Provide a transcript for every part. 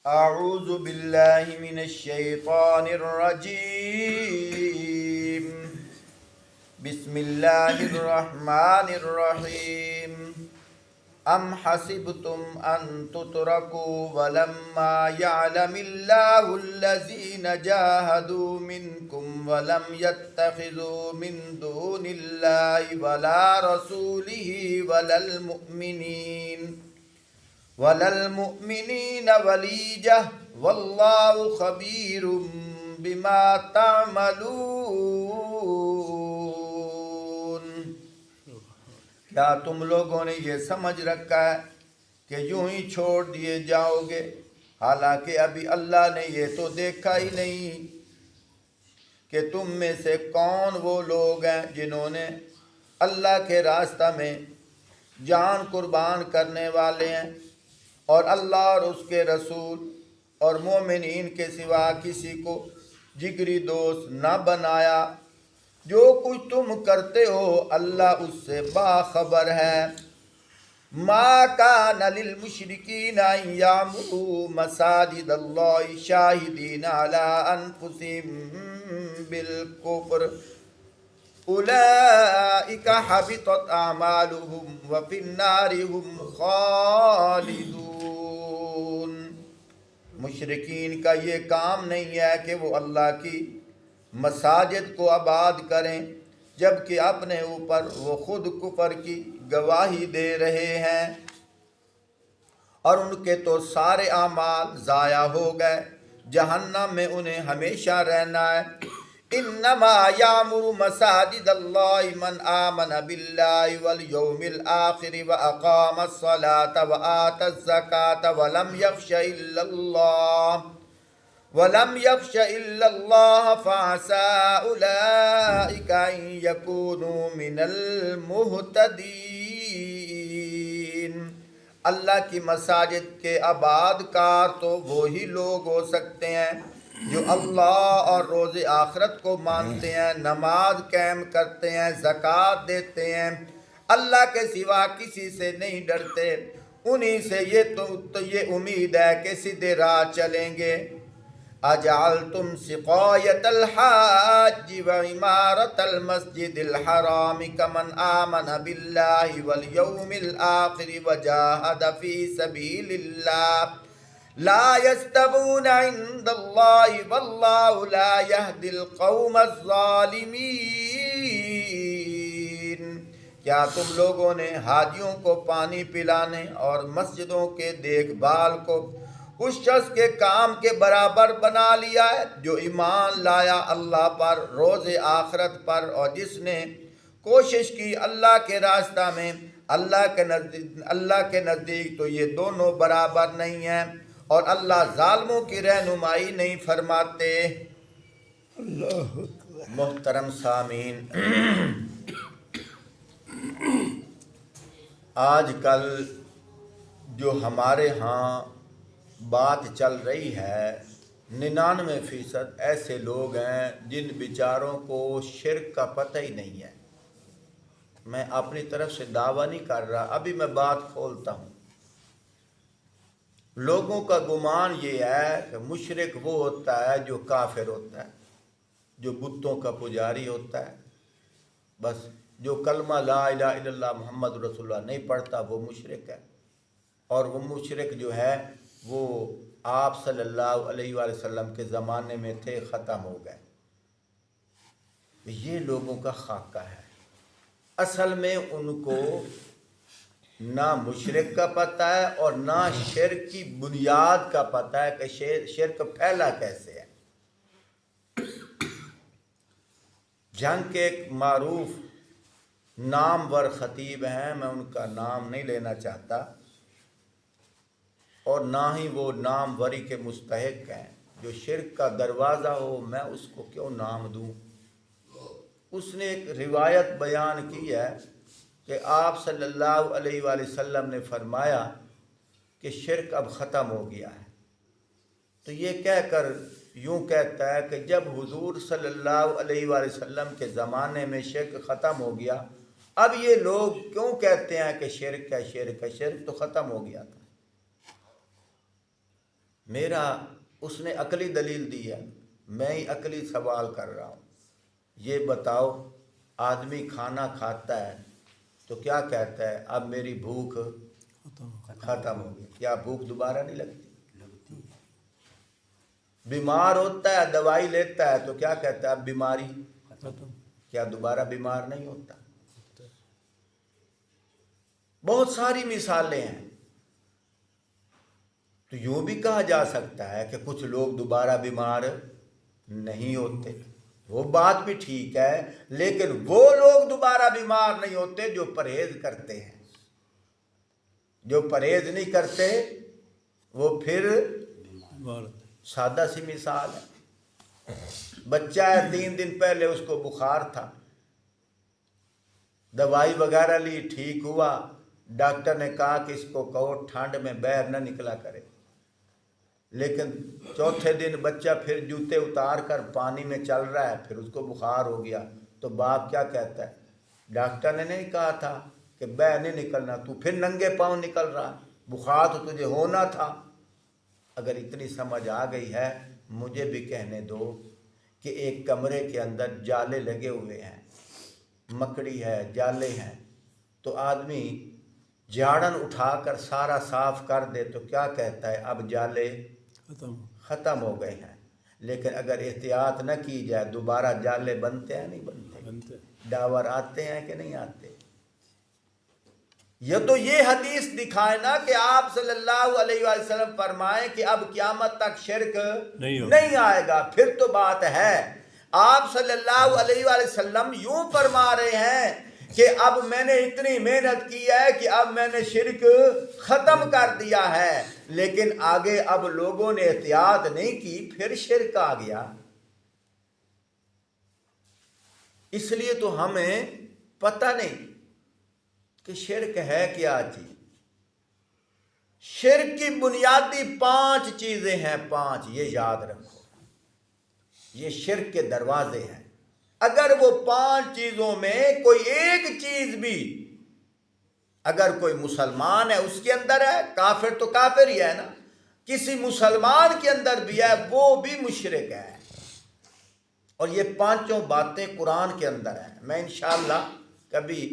أعوذ بالله من الشيطان الرجيم. بسم الله الرحمن الرحيم. أم حسبتم أن تتركوا ولما يعلم الله الذين جاهدوا منكم ولم يتخذوا من دون الله ولا رسوله ولا المؤمنين وليجة والله خبير بما تعملون. کیا تم لوگوں نے یہ سمجھ رکھا ہے کہ یوں ہی چھوڑ دیے جاؤ گے، حالانکہ ابھی اللہ نے یہ تو دیکھا ہی نہیں کہ تم میں سے کون وہ لوگ ہیں جنہوں نے اللہ کے راستہ میں جان قربان کرنے والے ہیں اور اللہ اور اس کے رسول اور مومنین کے سوا کسی کو جگری دوست نہ بنایا. جو کچھ تم کرتے ہو اللہ اس سے باخبر ہے. ما کان للمشرکین ان یعمروا مساجد اللہ شاہدین علی انفسہم بالکفر اولئک حبطت اعمالہم وفی النار ہم خالدون. مشرکین کا یہ کام نہیں ہے کہ وہ اللہ کی مساجد کو آباد کریں جبکہ اپنے اوپر وہ خود کفر کی گواہی دے رہے ہیں اور ان کے تو سارے اعمال ضائع ہو گئے، جہنم میں انہیں ہمیشہ رہنا ہے. انما یعمر مساجد اللہ من آمن باللہ والیوم الآخر واقام الصلاة وآت الزکاة ولم يخش إلا الله فعسى أولئك أن يكونوا من المهتدين. اللہ کی مساجد کے آباد کار تو وہی لوگ ہو سکتے ہیں جو اللہ اور روز آخرت کو مانتے ہیں، نماز قائم کرتے ہیں، زکوٰۃ دیتے ہیں، اللہ کے سوا کسی سے نہیں ڈرتے. انہی سے یہ امید ہے کہ سیدھے راہ چلیں گے. اجعلتم سقایت الحاج وعمارت المسجد الحرام کمن آمن باللہ والیوم الآخر وجاہد فی سبیل اللہ لا یستوون عند اللہ واللہ لا یہدی القوم الظالمین. کیا تم لوگوں نے حاجیوں کو پانی پلانے اور مسجدوں کے دیکھ بھال کو اس شخص کے کام کے برابر بنا لیا ہے جو ایمان لایا اللہ پر، روز آخرت پر، اور جس نے کوشش کی اللہ کے راستہ میں؟ اللہ کے نزدیک تو یہ دونوں برابر نہیں ہیں اور اللہ ظالموں کی رہنمائی نہیں فرماتے. اللہ محترم سامعین، آج کل جو ہمارے ہاں بات چل رہی ہے 99% ایسے لوگ ہیں جن بیچاروں کو شرک کا پتہ ہی نہیں ہے. میں اپنی طرف سے دعویٰ نہیں کر رہا، ابھی میں بات کھولتا ہوں. لوگوں کا گمان یہ ہے کہ مشرک وہ ہوتا ہے جو کافر ہوتا ہے، جو بتوں کا پجاری ہوتا ہے. بس جو کلمہ لا الہ الا اللہ محمد رسول اللہ نہیں پڑھتا وہ مشرک ہے، اور وہ مشرک جو ہے وہ آپ صلی اللہ علیہ وآلہ وسلم کے زمانے میں تھے، ختم ہو گئے. یہ لوگوں کا خاکہ ہے. اصل میں ان کو نہ مشرک کا پتہ ہے اور نہ شرک کی بنیاد کا پتہ ہے کہ شرک پھیلا کیسے ہے. جنگ کے ایک معروف نامور خطیب ہیں، میں ان کا نام نہیں لینا چاہتا اور نہ ہی وہ ناموری کے مستحق ہیں. جو شرک کا دروازہ ہو میں اس کو کیوں نام دوں. اس نے ایک روایت بیان کی ہے کہ آپ صلی اللہ علیہ وآلہ وسلم نے فرمایا کہ شرک اب ختم ہو گیا ہے. تو یہ کہہ کر یوں کہتا ہے کہ جب حضور صلی اللہ علیہ وآلہ وسلم کے زمانے میں شرک ختم ہو گیا، اب یہ لوگ کیوں کہتے ہیں کہ شرک ہے، شرک ہے؟ شرک تو ختم ہو گیا تھا. اس نے عقلی دلیل دی ہے، میں ہی عقلی سوال کر رہا ہوں. یہ بتاؤ، آدمی کھانا کھاتا ہے تو کیا کہتا ہے؟ اب میری بھوک ختم ہو گئی. کیا بھوک دوبارہ نہیں لگتی؟ بیمار ہوتا ہے، دوائی لیتا ہے تو کیا کہتا ہے؟ اب بیماری ختم. کیا دوبارہ بیمار نہیں ہوتا؟ بہت ساری مثالیں ہیں. تو یوں بھی کہا جا سکتا ہے کہ کچھ لوگ دوبارہ بیمار نہیں ہوتے. وہ بات بھی ٹھیک ہے، لیکن وہ لوگ دوبارہ بیمار نہیں ہوتے جو پرہیز کرتے ہیں. جو پرہیز نہیں کرتے وہ پھر سادہ سی مثال ہے. بچہ ہے، 3 دن پہلے اس کو بخار تھا، دوائی وغیرہ لی، ٹھیک ہوا. ڈاکٹر نے کہا کہ اس کو کہو ٹھنڈ میں باہر نہ نکلا کرے. لیکن چوتھے دن بچہ پھر جوتے اتار کر پانی میں چل رہا ہے، پھر اس کو بخار ہو گیا. تو باپ کیا کہتا ہے؟ ڈاکٹر نے نہیں کہا تھا کہ باہر نہیں نکلنا، تو پھر ننگے پاؤں نکل رہا، بخار تو تجھے ہونا تھا. اگر اتنی سمجھ آ گئی ہے، مجھے بھی کہنے دو کہ ایک کمرے کے اندر جالے لگے ہوئے ہیں، مکڑی ہے، جالے ہیں، تو آدمی جھاڑن اٹھا کر سارا صاف کر دے تو کیا کہتا ہے؟ اب جالے ختم ہو گئے ہیں. لیکن اگر احتیاط نہ کی جائے دوبارہ جالے بنتے ہیں نہیں بنتے؟ ڈاور آتے ہیں کہ نہیں آتے؟ یہ حدیث دکھائے نا کہ آپ صلی اللہ علیہ وسلم فرمائیں کہ اب قیامت تک شرک نہیں آئے گا. پھر تو بات ہے. آپ صلی اللہ علیہ وسلم یوں فرما رہے ہیں کہ اب میں نے اتنی محنت کی ہے کہ اب میں نے شرک ختم کر دیا ہے، لیکن آگے اب لوگوں نے احتیاط نہیں کی، پھر شرک آ گیا. اس لیے تو ہمیں پتہ نہیں کہ شرک ہے کیا چیز. شرک کی بنیادی 5 چیزیں ہیں، 5، یہ یاد رکھو. یہ شرک کے دروازے ہیں. اگر وہ 5 چیزوں میں کوئی ایک چیز بھی، اگر کوئی مسلمان ہے اس کے اندر ہے، کافر تو کافر ہی ہے نا، کسی مسلمان کے اندر بھی ہے، وہ بھی مشرک ہے. اور یہ 5 باتیں قرآن کے اندر ہیں. میں انشاءاللہ کبھی،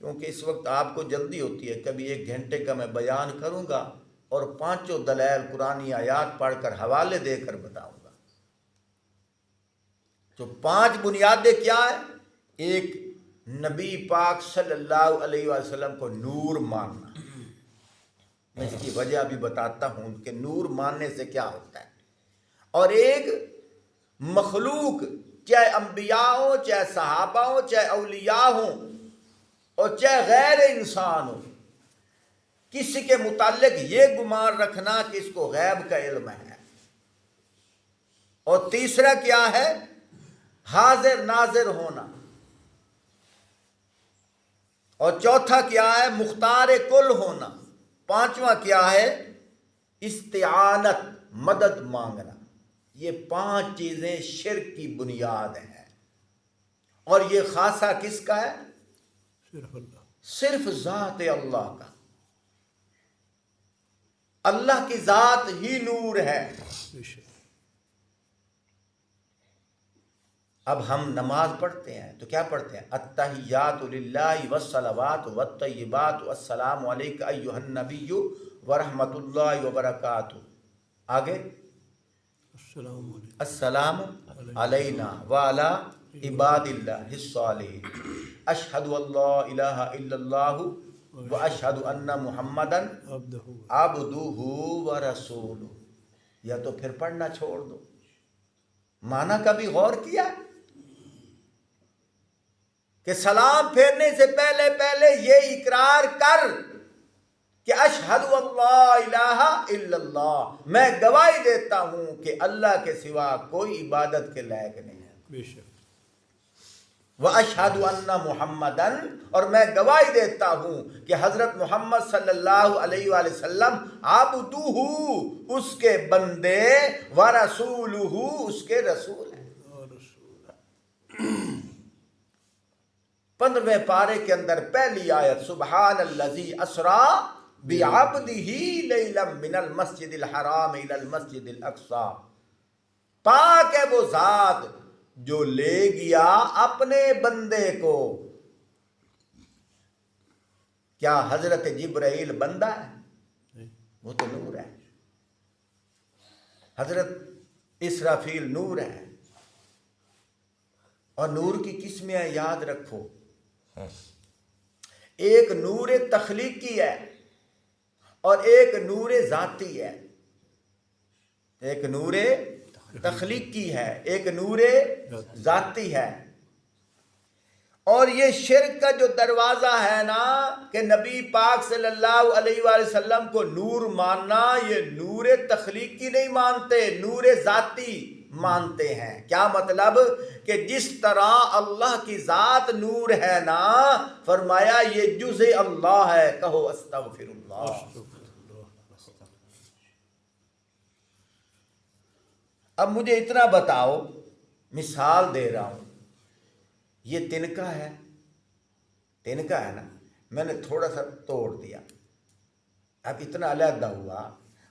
کیونکہ اس وقت آپ کو جلدی ہوتی ہے، کبھی 1 گھنٹے کا میں بیان کروں گا اور 5 دلائل قرآنی آیات پڑھ کر حوالے دے کر بتاؤں گا. تو 5 بنیادیں کیا ہیں؟ ایک، نبی پاک صلی اللہ علیہ وسلم کو نور ماننا. میں اس کی وجہ بھی بتاتا ہوں کہ نور ماننے سے کیا ہوتا ہے. اور ایک، مخلوق، چاہے انبیاء ہوں، چاہے صحابہ ہوں، چاہے اولیاء ہوں، اور چاہے غیر انسان ہو، کسی کے متعلق یہ گمان رکھنا کہ اس کو غیب کا علم ہے. اور تیسرا کیا ہے؟ حاضر ناظر ہونا. اور چوتھا کیا ہے؟ مختار کل ہونا. 5واں کیا ہے؟ استعانت، مدد مانگنا. یہ 5 چیزیں شرک کی بنیاد ہیں. اور یہ خاصہ کس کا ہے؟ صرف ذات اللہ کا. اللہ کی ذات ہی نور ہے. اب ہم نماز پڑھتے ہیں تو کیا پڑھتے ہیں؟ التحیات للہ والصلوات والطیبات والسلام علیک ایھا النبی ورحمۃ اللہ وبرکاتہ. آگے السلام علینا وعلی عباد اللہ الصالحین، اشہد ان لا الہ الا اللہ واشہد ان محمدا عبدہ ورسولہ. یا تو پھر پڑھنا چھوڑ دو. معنی کا بھی غور کیا کہ سلام پھیرنے سے پہلے یہ اقرار کر کہ اشہد ان لا الہ الا اللہ، میں گواہی دیتا ہوں کہ اللہ کے سوا کوئی عبادت کے لائق نہیں ہے. بے شک. واشہد ان محمدن، اور میں گواہی دیتا ہوں کہ حضرت محمد صلی اللہ علیہ وآلہ وسلم عبدہ، اس کے بندے، ورسولہ، اس کے رسول ہیں. 15ویں پارے کے اندر پہلی آیت، سبحان الذی اسری بعبدہ لیلا من المسجد الحرام الی المسجد الاقصی، پاک ہے وہ ذات جو لے گیا اپنے بندے کو. کیا حضرت جبرائیل بندہ ہے؟ وہ تو نور ہے. حضرت اسرافیل نور ہے. اور نور کی قسمیں یاد رکھو، ایک نور تخلیقی ہے اور ایک نور ذاتی ہے. ایک نور تخلیقی ہے، ایک نور ذاتی ہے. اور یہ شرک کا جو دروازہ ہے نا کہ نبی پاک صلی اللہ علیہ وآلہ وسلم کو نور ماننا، یہ نور تخلیقی نہیں مانتے، نور ذاتی مانتے ہیں. کیا مطلب؟ کہ جس طرح اللہ کی ذات نور ہے نا، فرمایا یہ جز اللہ ہے. کہو استغفر اللہ. اب مجھے اتنا بتاؤ، مثال دے رہا ہوں، یہ تنکا ہے، تنکا ہے نا، میں نے تھوڑا سا توڑ دیا، اب اتنا علیحدہ ہوا.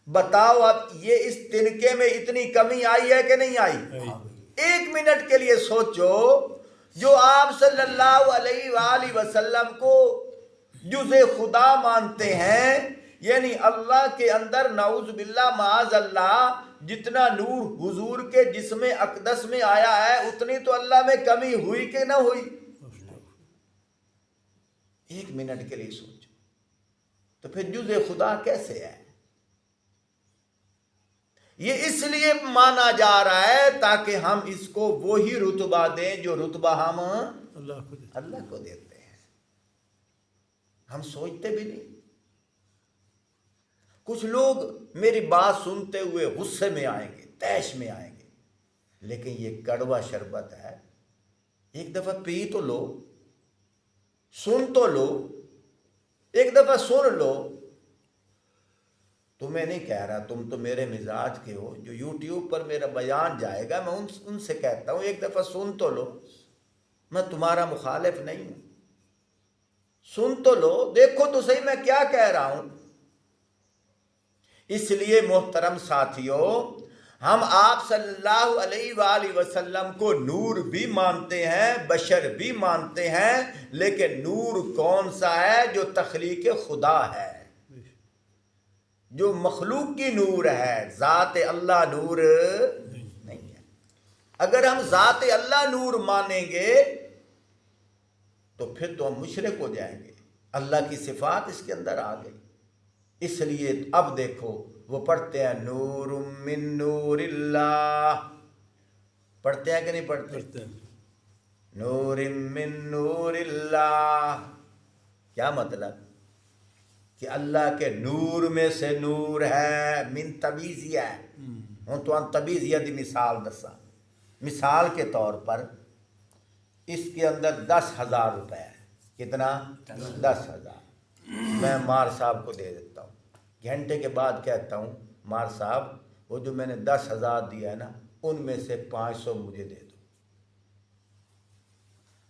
بتاؤ اب یہ اس تنکے میں اتنی کمی آئی ہے کہ نہیں آئی؟ ایک منٹ کے لیے سوچو، جو آپ صلی اللہ علیہ وآلہ وسلم کو جز خدا مانتے ہیں، یعنی اللہ کے اندر نعوذ باللہ معاذ اللہ جتنا نور حضور کے جسم اقدس میں آیا ہے اتنی تو اللہ میں کمی ہوئی کہ نہ ہوئی؟ ایک منٹ کے لیے سوچو. تو پھر جز خدا کیسے ہے؟ یہ اس لیے مانا جا رہا ہے تاکہ ہم اس کو وہی رتبہ دیں جو رتبہ ہم اللہ کو دیتے ہیں. ہم سوچتے بھی نہیں. کچھ لوگ میری بات سنتے ہوئے غصے میں آئیں گے، طیش میں آئیں گے، لیکن یہ کڑوا شربت ہے، ایک دفعہ پی تو لو، سن تو لو، ایک دفعہ سن لو. تمہیں نہیں کہہ رہا، تم تو میرے مزاج کے ہو، جو یوٹیوب پر میرا بیان جائے گا میں ان سے کہتا ہوں ایک دفعہ سن تو لو. میں تمہارا مخالف نہیں ہوں، سن تو لو، دیکھو تو صحیح میں کیا کہہ رہا ہوں. اس لیے محترم ساتھیوں، ہم آپ صلی اللہ علیہ وآلہ وسلم کو نور بھی مانتے ہیں، بشر بھی مانتے ہیں، لیکن نور کون سا ہے؟ جو تخلیق خدا ہے، جو مخلوق کی نور ہے. ذات اللہ نور نہیں ہے. اگر ہم ذات اللہ نور مانیں گے تو پھر تو ہم مشرک ہو جائیں گے. اللہ کی صفات اس کے اندر آ گئی. اس لیے اب دیکھو وہ پڑھتے ہیں نور من نور اللہ، پڑھتے ہیں کہ نہیں پڑھتے؟ نور من نور اللہ. کیا مطلب؟ کہ اللہ کے نور میں سے نور ہے. من تبیزیہ ہے. ہوں تو تبیزیہ دی مثال دسا. مثال کے طور پر اس کے اندر 10,000 روپے ہے. کتنا؟ 10,000. میں مار صاحب کو دے دیتا ہوں. گھنٹے کے بعد کہتا ہوں مار صاحب وہ جو میں نے 10,000 دیا ہے نا ان میں سے 500 مجھے دے دو.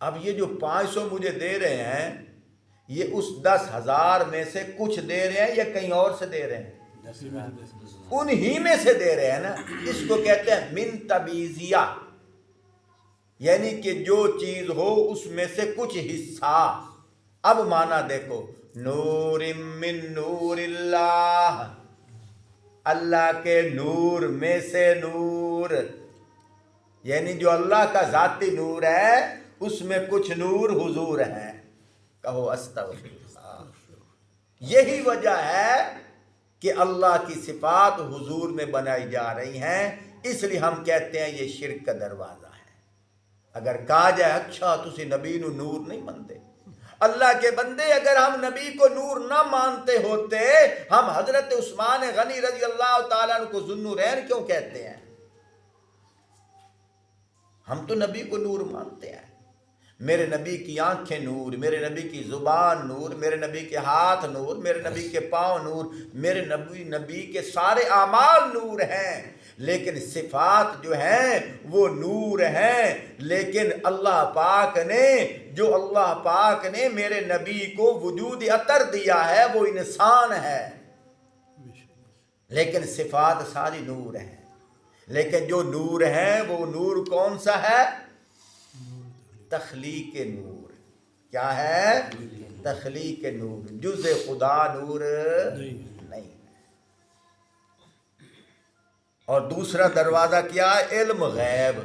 اب یہ جو 500 مجھے دے رہے ہیں یہ اس 10,000 میں سے کچھ دے رہے ہیں یا کہیں اور سے دے رہے ہیں؟ انہی میں سے دے رہے ہیں نا. اس کو کہتے ہیں من تبیزیہ، یعنی کہ جو چیز ہو اس میں سے کچھ حصہ. اب مانا دیکھو، نور من نور اللہ، اللہ کے نور میں سے نور، یعنی جو اللہ کا ذاتی نور ہے اس میں کچھ نور حضور ہے. کہو استغفر اللہ. یہی وجہ ہے کہ اللہ کی صفات حضور میں بنائی جا رہی ہیں. اس لیے ہم کہتے ہیں یہ شرک کا دروازہ ہے. اگر کہا جائے اچھا تسی نبی نو نور نہیں مانتے، اللہ کے بندے اگر ہم نبی کو نور نہ مانتے ہوتے ہم حضرت عثمان غنی رضی اللہ تعالیٰ عنہ کو ذوالنورین کیوں کہتے ہیں؟ ہم تو نبی کو نور مانتے ہیں. میرے نبی کی آنکھیں نور، میرے نبی کی زبان نور، میرے نبی کے ہاتھ نور، میرے نبی کے پاؤں نور، میرے نبی کے سارے اعمال نور ہیں. لیکن صفات جو ہیں وہ نور ہیں. لیکن اللہ پاک نے میرے نبی کو وجود عطر دیا ہے، وہ انسان ہے، لیکن صفات ساری نور ہیں. لیکن جو نور ہے وہ نور کون سا ہے؟ تخلیق نور. کیا ہے؟ تخلیق نور. جز خدا نور نہیں. اور دوسرا دروازہ کیا ہے؟ علم غیب.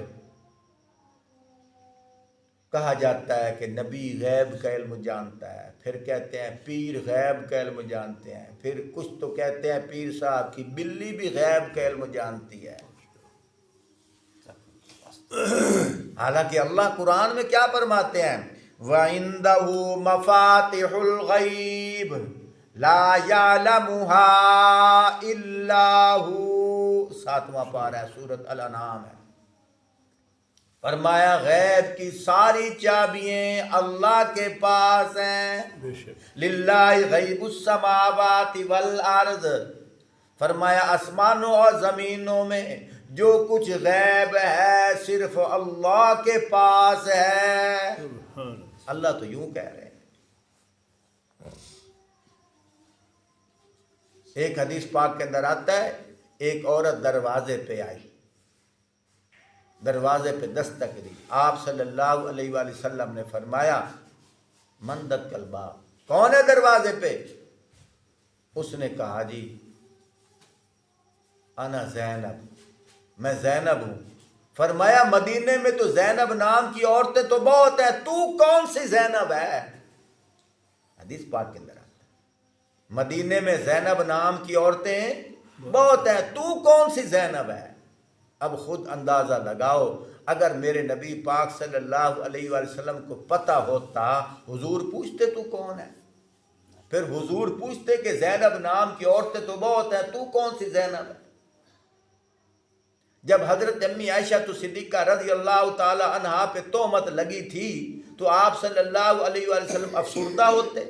کہا جاتا ہے کہ نبی غیب کا علم جانتا ہے، پھر کہتے ہیں پیر غیب کا علم جانتے ہیں، پھر کچھ تو کہتے ہیں پیر صاحب کی بلی بھی غیب کا علم جانتی ہے. حالانکہ اللہ قرآن میں کیا فرماتے ہیں؟ وَعِندَهُ مَفَاتِحُ الْغَيْبِ لَا يَعْلَمُهَا إِلَّا هُوَ. 7واں پارہ ہے، سورۃ الانعام ہے. فرمایا غیب کی ساری چابیاں اللہ کے پاس ہیں. لِلَّهِ غَيْبُ السَّمَاوَاتِ وَالْأَرْضِ. فرمایا آسمانوں اور زمینوں میں جو کچھ غیب ہے صرف اللہ کے پاس ہے. اللہ تو یوں کہہ رہے ہیں. ایک حدیث پاک کے اندر آتا ہے، ایک عورت دروازے پہ آئی، دروازے پہ دستک دی. آپ صلی اللہ علیہ وآلہ وسلم نے فرمایا من دق الباب، کون ہے دروازے پہ؟ اس نے کہا جی انا زینب، میں زینب ہوں. فرمایا مدینے میں تو زینب نام کی عورتیں تو بہت ہیں، تو کون سی زینب ہے؟ حدیث پاک کے اندر آتا ہے مدینے میں زینب نام کی عورتیں بہت ہیں، تو کون سی زینب ہے؟ اب خود اندازہ لگاؤ، اگر میرے نبی پاک صلی اللہ علیہ وآلہ وسلم کو پتہ ہوتا، حضور پوچھتے تو کون ہے؟ پھر حضور پوچھتے کہ زینب نام کی عورتیں تو بہت ہیں، تو کون سی زینب ہے؟ جب حضرت امی عائشہ صدیقہ رضی اللہ تعالی عنہا پہ تہمت لگی تھی تو آپ صلی اللہ علیہ وآلہ وسلم افسردہ ہوتے،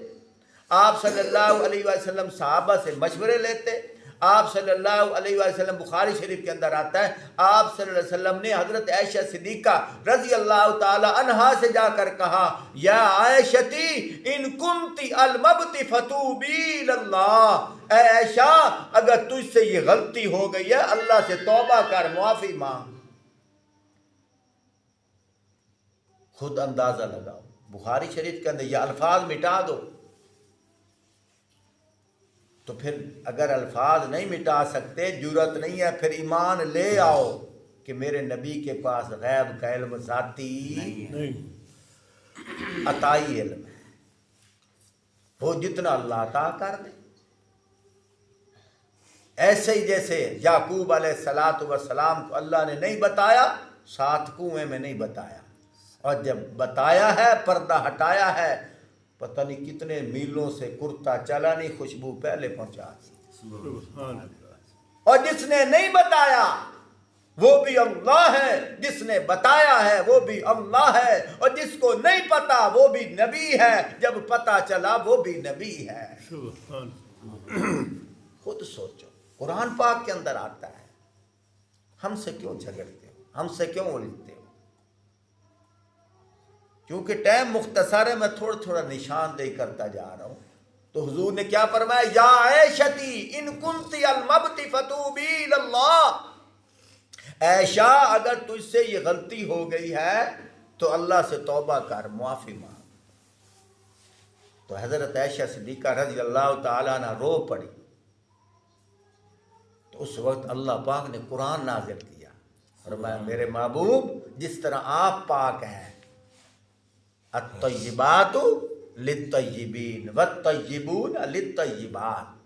آپ صلی اللہ علیہ وآلہ وسلم صحابہ سے مشورے لیتے. آپ صلی اللہ علیہ وآلہ وسلم، بخاری شریف کے اندر آتا ہے، آپ صلی اللہ علیہ وسلم نے حضرت عائشہ صدیقہ رضی اللہ تعالی عنہا سے جا کر کہا یا عائشتی ان کنتی المبتی فتوبی اللہ. اے عائشہ اگر تجھ سے یہ غلطی ہو گئی ہے اللہ سے توبہ کر، معافی مانگ. خود اندازہ لگاؤ، بخاری شریف کے اندر یہ الفاظ مٹا دو. تو پھر اگر الفاظ نہیں مٹا سکتے، جرأت نہیں ہے، پھر ایمان لے آؤ کہ میرے نبی کے پاس غیب کا علم ذاتی نہیں، عطائی علم ہے. وہ جتنا اللہ عطا کر دے. ایسے ہی جیسے یعقوب علیہ السلام کو اللہ نے نہیں بتایا، 7 کنویں میں نہیں بتایا، اور جب بتایا ہے پردہ ہٹایا ہے، پتہ نہیں کتنے میلوں سے کرتا چلا نہیں، خوشبو پہلے پہنچا دی. اور جس نے نہیں بتایا وہ بھی اللہ ہے، جس نے بتایا ہے وہ بھی اللہ ہے، اور جس کو نہیں پتا وہ بھی نبی ہے، جب پتا چلا وہ بھی نبی ہے. خود سوچو، قرآن پاک کے اندر آتا ہے. ہم سے کیوں جھگڑتے ہو، ہم سے کیوں الجھتے ہو؟ کیونکہ ٹائم مختصر ہے، میں تھوڑا تھوڑا نشاندہی کرتا جا رہا ہوں. تو حضور نے کیا فرمایا؟ یا عائشتی ان کنتی المبتی فتوبی اللہ. عائشہ اگر تجھ سے یہ غلطی ہو گئی ہے تو اللہ سے توبہ کر، معافی مانگ. تو حضرت عائشہ صدیقہ رضی اللہ تعالیٰ عنہ رو پڑی. تو اس وقت اللہ پاک نے قرآن نازل کیا، فرمایا میرے محبوب جس طرح آپ پاک ہیں، الطیبات للطیبین والطیبون للطیبات.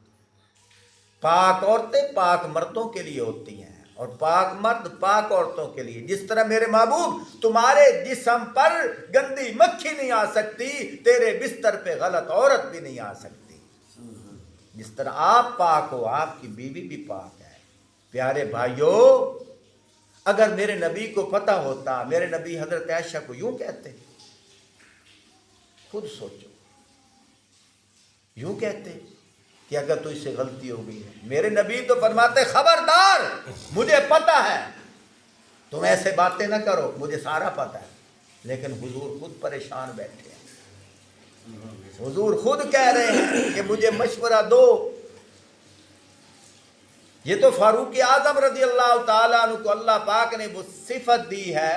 پاک عورتیں پاک مردوں کے لیے ہوتی ہیں اور پاک مرد پاک عورتوں کے لیے. جس طرح میرے محبوب تمہارے جسم پر گندی مکھی نہیں آ سکتی، تیرے بستر پہ غلط عورت بھی نہیں آ سکتی. جس طرح آپ پاک ہو، آپ کی بیوی بھی پاک ہے. پیارے بھائیو، اگر میرے نبی کو پتہ ہوتا، میرے نبی حضرت عائشہ کو یوں کہتے؟ خود سوچو، یوں کہتے کہ اگر تو اس سے غلطی ہو گئی ہے. میرے نبی تو فرماتے خبردار مجھے پتہ ہے، تم ایسے باتیں نہ کرو، مجھے سارا پتہ ہے. لیکن حضور خود پریشان بیٹھے ہیں، حضور خود کہہ رہے ہیں کہ مجھے مشورہ دو. یہ تو فاروق اعظم رضی اللہ تعالیٰ عنہ کو اللہ پاک نے وہ صفت دی ہے،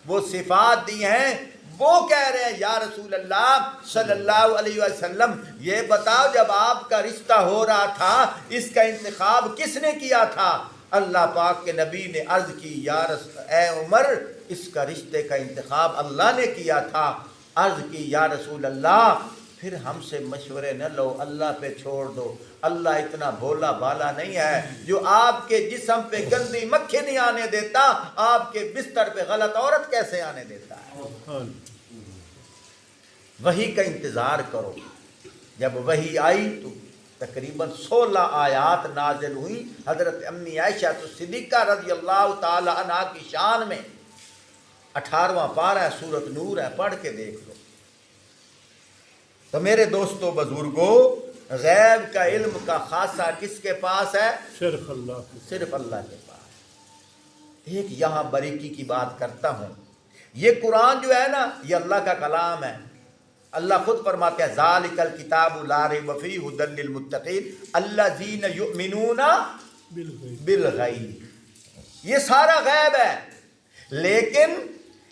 وہ صفات دی ہیں. وہ کہہ رہے ہیں یا رسول اللہ صلی اللہ علیہ وسلم یہ بتاؤ جب آپ کا رشتہ ہو رہا تھا اس کا انتخاب کس نے کیا تھا؟ اللہ پاک کے نبی نے عرض کی اے عمر اس کا رشتے کا انتخاب اللہ نے کیا تھا. عرض کی یا رسول اللہ پھر ہم سے مشورے نہ لو، اللہ پہ چھوڑ دو. اللہ اتنا بھولا بالا نہیں ہے جو آپ کے جسم پہ گندی مکھی نہیں آنے دیتا، آپ کے بستر پہ غلط عورت کیسے آنے دیتا ہے؟ وحی کا انتظار کرو. جب وحی آئی تو تقریباً 16 آیات نازل ہوئی حضرت امی عائشہ صدیقہ رضی اللہ تعالی عنہ کی شان میں. 18واں پارہ ہے، سورۃ نور ہے، پڑھ کے دیکھ لو. تو میرے دوستو بزرگو، غیب کا علم کا خاصہ کس کے پاس ہے؟ صرف اللہ کے پاس. ایک یہاں باریکی کی بات کرتا ہوں. یہ قرآن جو ہے نا یہ اللہ کا کلام ہے. اللہ خود فرماتے ہیں ذالک الکتاب لا ریب فیہ ھدی للمتقین الذین یؤمنون بالغیب. یہ سارا غیب ہے، لیکن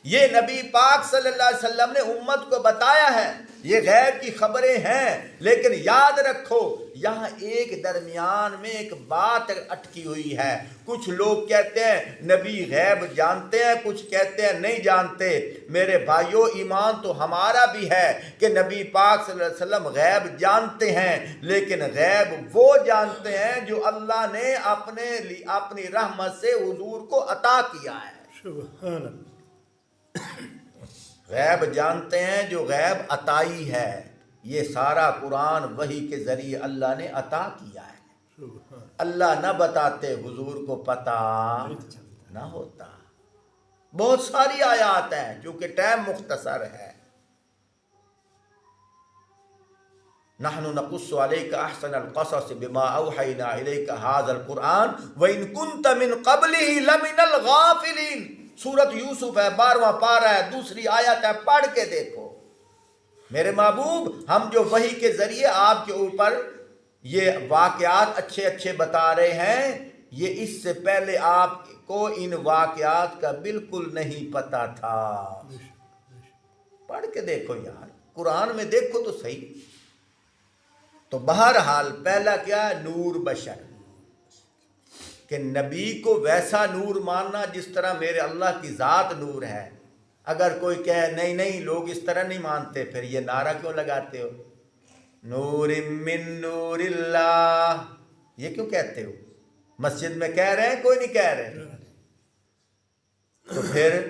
یہ نبی پاک صلی اللہ علیہ وسلم نے امت کو بتایا ہے. یہ غیب کی خبریں ہیں، لیکن یاد رکھو یہاں ایک درمیان میں ایک بات اٹکی ہوئی ہے. کچھ لوگ کہتے ہیں نبی غیب جانتے ہیں، کچھ کہتے ہیں نہیں جانتے. میرے بھائیوں ایمان تو ہمارا بھی ہے کہ نبی پاک صلی اللہ علیہ وسلم غیب جانتے ہیں، لیکن غیب وہ جانتے ہیں جو اللہ نے اپنی رحمت سے حضور کو عطا کیا ہے. سبحان اللہ. غیب جانتے ہیں جو غیب عطائی ہے. یہ سارا قرآن وحی کے ذریعے اللہ نے عطا کیا ہے. اللہ نہ بتاتے حضور کو پتہ نہ ہوتا. بہت ساری آیات ہیں، چونکہ ٹائم مختصر ہے. نحن نقص علیک احسن القصص بما اوحینا الیک ھذا القرآن وان کنت من قبلہ لمن الغافلین. سورۃ یوسف ہے، 12واں پارہ ہے، دوسری آیت ہے، پڑھ کے دیکھو. میرے محبوب ہم جو وحی کے ذریعے آپ کے اوپر یہ واقعات اچھے اچھے بتا رہے ہیں، یہ اس سے پہلے آپ کو ان واقعات کا بالکل نہیں پتا تھا. پڑھ کے دیکھو یار، قرآن میں دیکھو تو صحیح. تو بہرحال پہلا کیا ہے؟ نور بشر، کہ نبی کو ویسا نور ماننا جس طرح میرے اللہ کی ذات نور ہے. اگر کوئی کہے نہیں نہیں لوگ اس طرح نہیں مانتے، پھر یہ نعرہ کیوں لگاتے ہو نور من نور اللہ؟ یہ کیوں کہتے ہو؟ مسجد میں کہہ رہے ہیں، کوئی نہیں کہہ رہے. تو پھر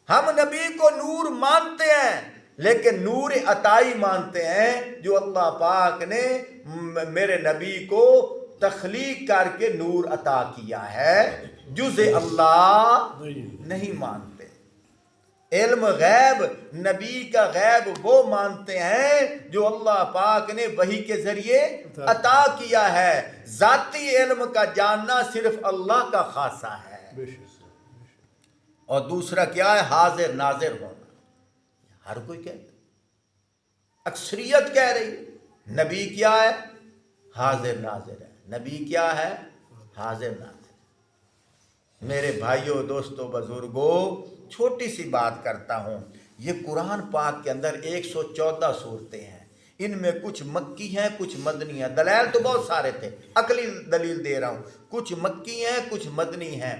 ہم نبی کو نور مانتے ہیں، لیکن نور عطائی مانتے ہیں جو اللہ پاک نے میرے نبی کو تخلیق کر کے نور عطا کیا ہے. جز اللہ نہیں مانتے. علم غیب، نبی کا غیب وہ مانتے ہیں جو اللہ پاک نے وحی کے ذریعے عطا کیا ہے. ذاتی علم کا جاننا صرف اللہ کا خاصہ ہے. اور دوسرا کیا ہے؟ حاضر ناظر ہونا. ہر کوئی کہتا، اکثریت کہہ رہی ہے نبی کیا ہے؟ حاضر ناظر ہے. نبی کیا ہے؟ حاضر ناظر. میرے بھائیوں دوستوں بزرگوں، چھوٹی سی بات کرتا ہوں. یہ قرآن پاک کے اندر 114 صورتیں ہیں. ان میں کچھ مکی ہیں، کچھ مدنی ہیں. دلائل تو بہت سارے تھے، عقلی دلیل دے رہا ہوں. کچھ مکی ہیں، کچھ مدنی ہیں.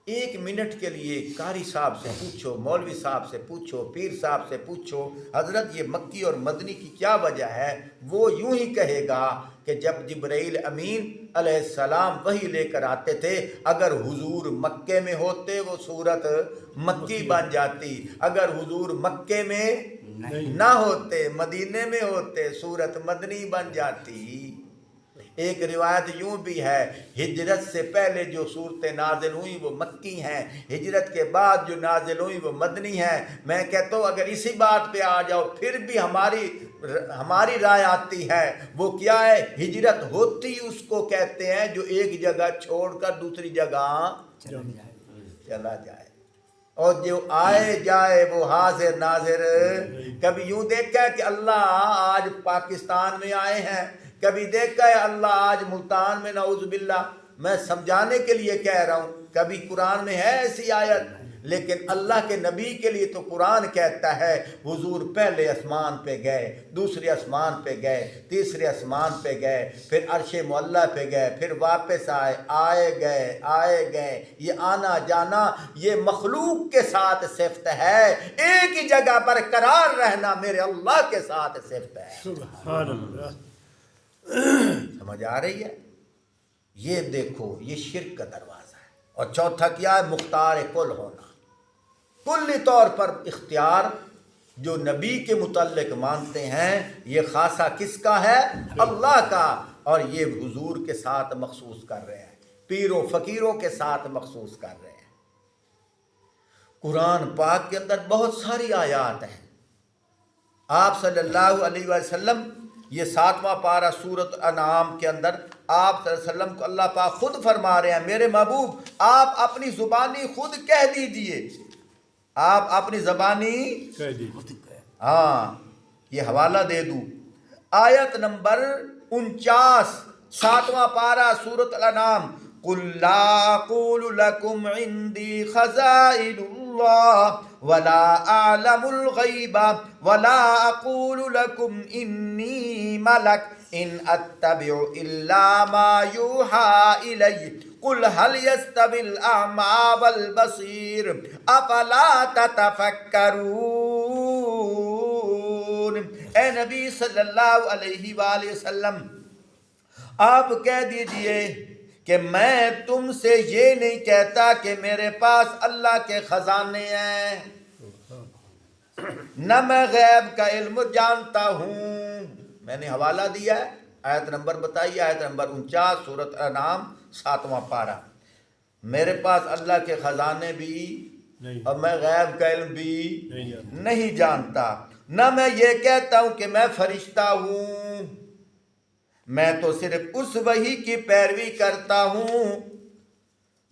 1 منٹ کے لیے قاری صاحب سے پوچھو، مولوی صاحب سے پوچھو، پیر صاحب سے پوچھو حضرت یہ مکی اور مدنی کی کیا وجہ ہے. وہ یوں ہی کہے گا کہ جب جبرائیل امین علیہ السلام وحی لے کر آتے تھے، اگر حضور مکے میں ہوتے وہ صورت مکی بن جاتی. اگر حضور مکے میں نہ ہوتے، مدینے میں ہوتے، صورت مدنی بن جاتی. ایک روایت یوں بھی ہے، ہجرت سے پہلے جو صورتیں نازل ہوئیں وہ مکی ہیں، ہجرت کے بعد جو نازل ہوئیں وہ مدنی ہیں. میں کہتا ہوں اگر اسی بات پہ آ جاؤ پھر بھی ہماری ہماری رائے آتی ہے وہ کیا ہے؟ ہجرت ہوتی اس کو کہتے ہیں جو ایک جگہ چھوڑ کر دوسری جگہ چلا جائے، اور جو آئے جائے وہ حاضر ناظر۔ کبھی یوں دیکھا ہے کہ اللہ آج پاکستان میں آئے ہیں، کبھی دیکھا ہے اللہ آج ملتان میں، نعوذ باللہ، میں سمجھانے کے لیے کہہ رہا ہوں، کبھی قرآن میں ہے ایسی آیت؟ لیکن اللہ کے نبی کے لیے تو قرآن کہتا ہے حضور پہلے آسمان پہ گئے، دوسرے آسمان پہ گئے، تیسرے آسمان پہ گئے، پھر عرش معلیٰ پہ گئے، پھر واپس آئے گئے۔ یہ آنا جانا یہ مخلوق کے ساتھ صفت ہے، ایک ہی جگہ برقرار رہنا میرے اللہ کے ساتھ صفت ہے۔ سبحان اللہ۔ سمجھ آ رہی ہے؟ یہ دیکھو یہ شرک کا دروازہ ہے۔ اور چوتھا کیا ہے؟ مختار کل ہونا، کلی طور پر اختیار جو نبی کے متعلق مانتے ہیں، یہ خاصہ کس کا ہے؟ اللہ کا، اور یہ حضور کے ساتھ مخصوص کر رہے ہیں، پیروں فقیروں کے ساتھ مخصوص کر رہے ہیں۔ قرآن پاک کے اندر بہت ساری آیات ہیں۔ آپ صلی اللہ علیہ وسلم، یہ 7واں پارہ سورۃ انعام کے اندر آپ صلی اللہ علیہ وسلم کو اللہ پاک خود فرما رہے ہیں، میرے محبوب آپ اپنی زبانی خود کہہ دیجئے، آپ اپنی زبانی ہاں، یہ حوالہ دے دوں، آیت نمبر 49، 7واں پارہ سورۃ الانعام، قُلْ لَا أَقُولُ لَكُمْ عِنْدِي خَزَائِنُ اللَّهِ وَلَا أَعْلَمُ الْغَيْبَ وَلَا أَقُولُ لَكُمْ إِنِّي مَلَكٌ إِنْ أَتَّبِعُ إِلَّا مَا يُوحَىٰ إِلَيَّ قُلْ هَلْ يَسْتَوِي الْأَعْمَىٰ وَالْبَصِيرُ أَفَلَا تَتَفَكَّرُونَ۔ اے نبی صلی اللہ علیہ وآلہ وسلم، آپ کہہ دیجئے کہ میں تم سے یہ نہیں کہتا کہ میرے پاس اللہ کے خزانے ہیں، نہ میں غیب کا علم جانتا ہوں۔ میں نے حوالہ دیا ہے، آیت نمبر بتائیے، آیت نمبر 49 سورۃ انعام 7واں پارہ۔ میرے پاس اللہ کے خزانے بھی اور میں غیب کا علم بھی نہیں جانتا، نہ میں یہ کہتا ہوں کہ میں فرشتہ ہوں، میں تو صرف اس وحی کی پیروی کرتا ہوں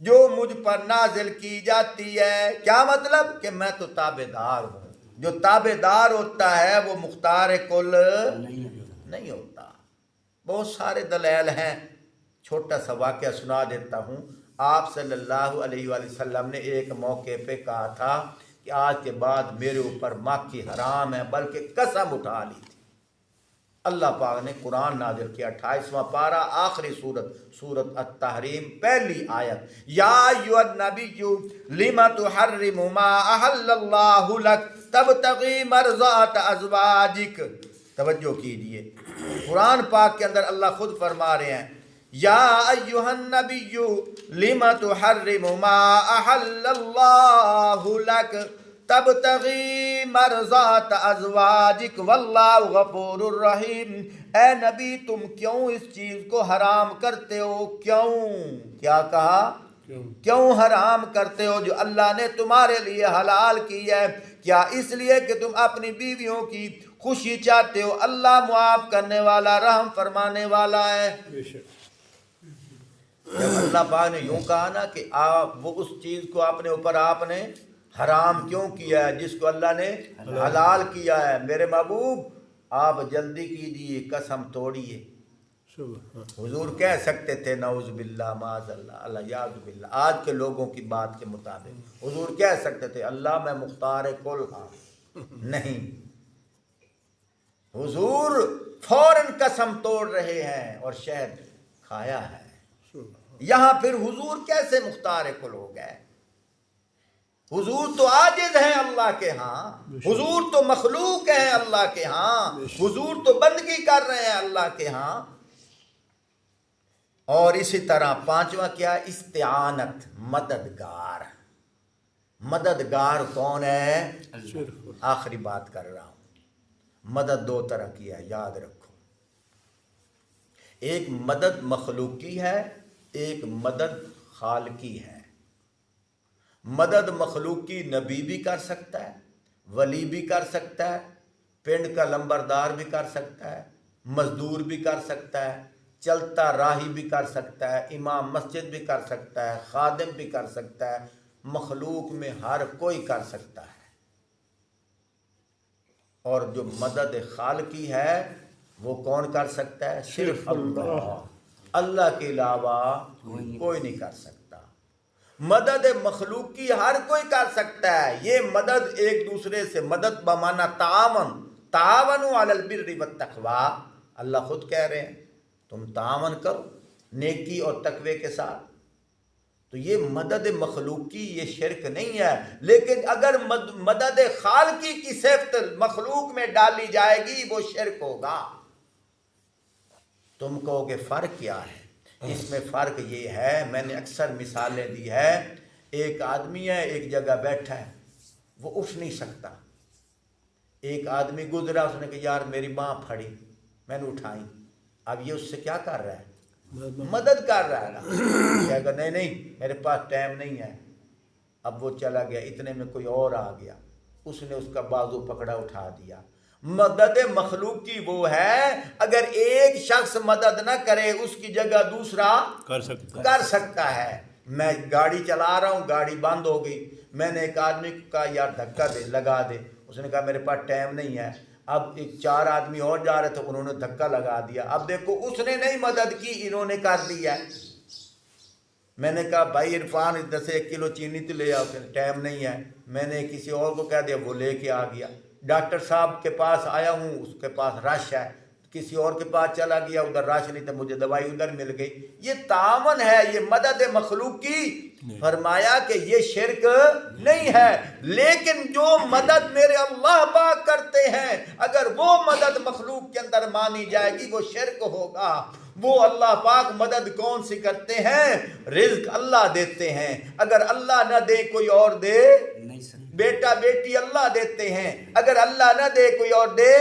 جو مجھ پر نازل کی جاتی ہے۔ کیا مطلب؟ کہ میں تو تابع دار ہوں، جو تابع دار ہوتا ہے وہ مختار کل نہیں ہوتا۔ بہت سارے دلائل ہیں، چھوٹا سا واقعہ سنا دیتا ہوں۔ آپ صلی اللہ علیہ وآلہ وسلم نے ایک موقع پہ کہا تھا کہ آج کے بعد میرے اوپر مکھی حرام ہے، بلکہ قسم اٹھا لی تھی۔ اللہ پاک نے قرآن نازل کیا، 28واں پارہ آخری سورۃ التحریم، پہلی آیت، یا ایھا النبی لم تحرم ما احل اللہ لک تبتغی مرضات ازواجک۔ توجہ کیجئے، قرآن پاک کے اندر اللہ خود فرما رہے ہیں، یا ایھا النبی لم تحرم ما احل اللہ لک تبتغی مرضات ازواجک واللہ غفور الرحیم۔ اے نبی تم کیوں اس چیز کو حرام کرتے ہو؟ کیوں؟ کیا کہا؟ کیوں حرام کرتے ہو جو اللہ نے تمہارے لیے حلال کی ہے؟ کیا اس لیے کہ تم اپنی بیویوں کی خوشی چاہتے ہو؟ اللہ معاف کرنے والا رحم فرمانے والا ہے۔ جب اللہ پاک نے یوں کہا نا کہ آپ وہ اس چیز کو اپنے اوپر آپ نے حرام کیوں کیا ہے جس کو اللہ نے حلال کیا ہے؟ میرے محبوب آپ جلدی کیجیے، قسم توڑیے۔ حضور کہہ سکتے تھے نعوذ باللہ معاذ اللہ، اللہ یعوذ باللہ، آج کے لوگوں کی بات کے مطابق حضور کہہ سکتے تھے اللہ میں مختار کل ہاں، نہیں، حضور فوراً قسم توڑ رہے ہیں اور شہد کھایا ہے۔ یہاں پھر حضور کیسے مختار کل ہو گئے؟ حضور تو عاجز ہیں اللہ کے ہاں، حضور تو مخلوق ہیں اللہ کے ہاں، حضور تو بندگی کر رہے ہیں اللہ کے ہاں۔ اور اسی طرح پانچواں کیا؟ استعانت، مددگار۔ مددگار کون ہے؟ آخری بات کر رہا ہوں، مدد دو طرح کی ہے، یاد رکھو، ایک مدد مخلوقی ہے، ایک مدد خالقی ہے۔ مدد مخلوقی نبی بھی کر سکتا ہے، ولی بھی کر سکتا ہے، پنڈ کا لمبردار بھی کر سکتا ہے، مزدور بھی کر سکتا ہے، چلتا راہی بھی کر سکتا ہے، امام مسجد بھی کر سکتا ہے، خادم بھی کر سکتا ہے، مخلوق میں ہر کوئی کر سکتا ہے۔ اور جو مدد خالقی ہے وہ کون کر سکتا ہے؟ صرف اللہ، اللہ کے علاوہ کوئی نہیں کر سکتا۔ مدد مخلوقی ہر کوئی کر سکتا ہے۔ یہ مدد ایک دوسرے سے مدد بمانا تعاون، تعاونوا علی البر والتقوی، اللہ خود کہہ رہے ہیں تم تعاون کرو نیکی اور تقوی کے ساتھ۔ تو یہ مدد مخلوقی یہ شرک نہیں ہے، لیکن اگر مدد خالقی کی صفت مخلوق میں ڈالی جائے گی وہ شرک ہوگا۔ تم کہو کہ فرق کیا ہے؟ اس میں فرق یہ ہے، میں نے اکثر مثالیں دی ہے، ایک آدمی ہے ایک جگہ بیٹھا ہے، وہ اٹھ نہیں سکتا، ایک آدمی گزرا، اس نے کہا یار میری باں پھڑی، میں نے اٹھائی، اب یہ اس سے کیا کر رہا ہے؟ مدد کر رہا ہے نا۔ کہے گا نہیں نہیں میرے پاس ٹائم نہیں ہے، اب وہ چلا گیا، اتنے میں کوئی اور آ گیا، اس نے اس کا بازو پکڑا اٹھا دیا۔ مدد مخلوق کی وہ ہے اگر ایک شخص مدد نہ کرے اس کی جگہ دوسرا کر سکتا ہے۔ میں گاڑی چلا رہا ہوں، گاڑی بند ہو گئی، میں نے ایک آدمی کو کہا یار دھکا دے لگا دے، اس نے کہا میرے پاس ٹائم نہیں ہے، اب ایک 4 آدمی اور جا رہے تھے، انہوں نے دھکا لگا دیا، اب دیکھو اس نے نہیں مدد کی، انہوں نے کر دیا۔ میں نے کہا بھائی عرفان ادھر سے 1 کلو چینی تو لے آؤ، ٹائم نہیں ہے، میں نے کسی اور کو کہہ دیا، وہ لے کے آ گیا۔ ڈاکٹر صاحب کے پاس آیا ہوں، اس کے پاس رش ہے، کسی اور کے پاس چلا گیا، ادھر رش نہیں تھا، مجھے دوائی ادھر مل گئی۔ یہ تعاون ہے، یہ مدد مخلوق کی۔ فرمایا کہ یہ شرک نہیں ہے، لیکن جو مدد میرے اللہ پاک کرتے ہیں اگر وہ مدد مخلوق کے اندر مانی جائے گی وہ شرک ہوگا۔ وہ اللہ پاک مدد کون سی کرتے ہیں؟ رزق اللہ دیتے ہیں، اگر اللہ نہ دے کوئی اور دے، بیٹا بیٹی اللہ دیتے ہیں، اگر اللہ نہ دے کوئی اور دے،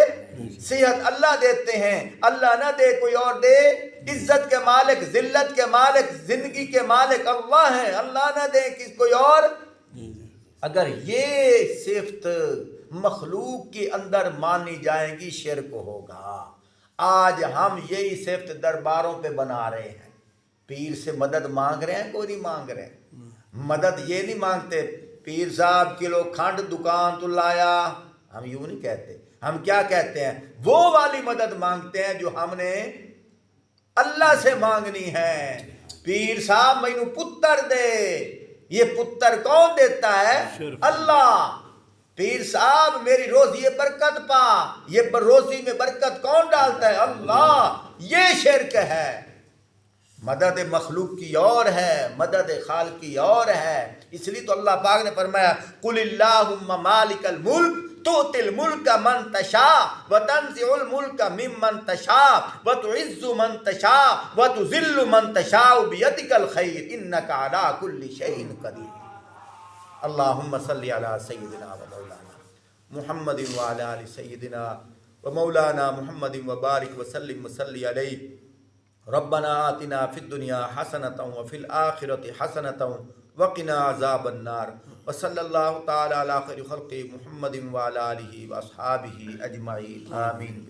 صحت اللہ دیتے ہیں، اللہ نہ دے کوئی اور دے، عزت کے مالک، ذلت کے مالک، زندگی کے مالک اللہ ہیں، اللہ نہ دے کس کوئی اور۔ اگر یہ صفت مخلوق کے اندر مانی جائے گی شرک ہوگا۔ آج ہم یہی صفت درباروں پہ بنا رہے ہیں، پیر سے مدد مانگ رہے ہیں، کوئی نہیں مانگ رہے، مدد یہ نہیں مانگتے پیر صاحب کلو کھنڈ دکان تو لایا، ہم یوں نہیں کہتے، ہم کیا کہتے ہیں؟ وہ والی مدد مانگتے ہیں جو ہم نے اللہ سے مانگنی ہے۔ پیر صاحب مینو پتر دے، یہ پتر کون دیتا ہے؟ اللہ۔ پیر صاحب میری روزی برکت پا، یہ روزی میں برکت کون ڈالتا ہے؟ اللہ۔ یہ شرک ہے۔ مدد مخلوق کی اور ہے، مدد خالقی اور ہے۔ اس لیے تو اللہ پاک نے فرمایا قل اللہم مالک الملک تؤتی الملک من تشاء وتنزع الملک ممن تشاء وتعز من تشاء وتذل من تشاء بیدک الخیر انک علی کل شیء قدیر۔ اللہم صلی علی سیدنا و مولانا محمد وعلی آل سیدنا و مولانا محمد وبارک وسلم وصلی علیہ۔ ربنا آتنا فی الدنیا حسنۃ وفی الآخرۃ حسنۃ وقنا عذاب النار وصلی اللہ تعالی علی خیر خلق محمد وعلی آلہ واصحابہ اجمعین آمین۔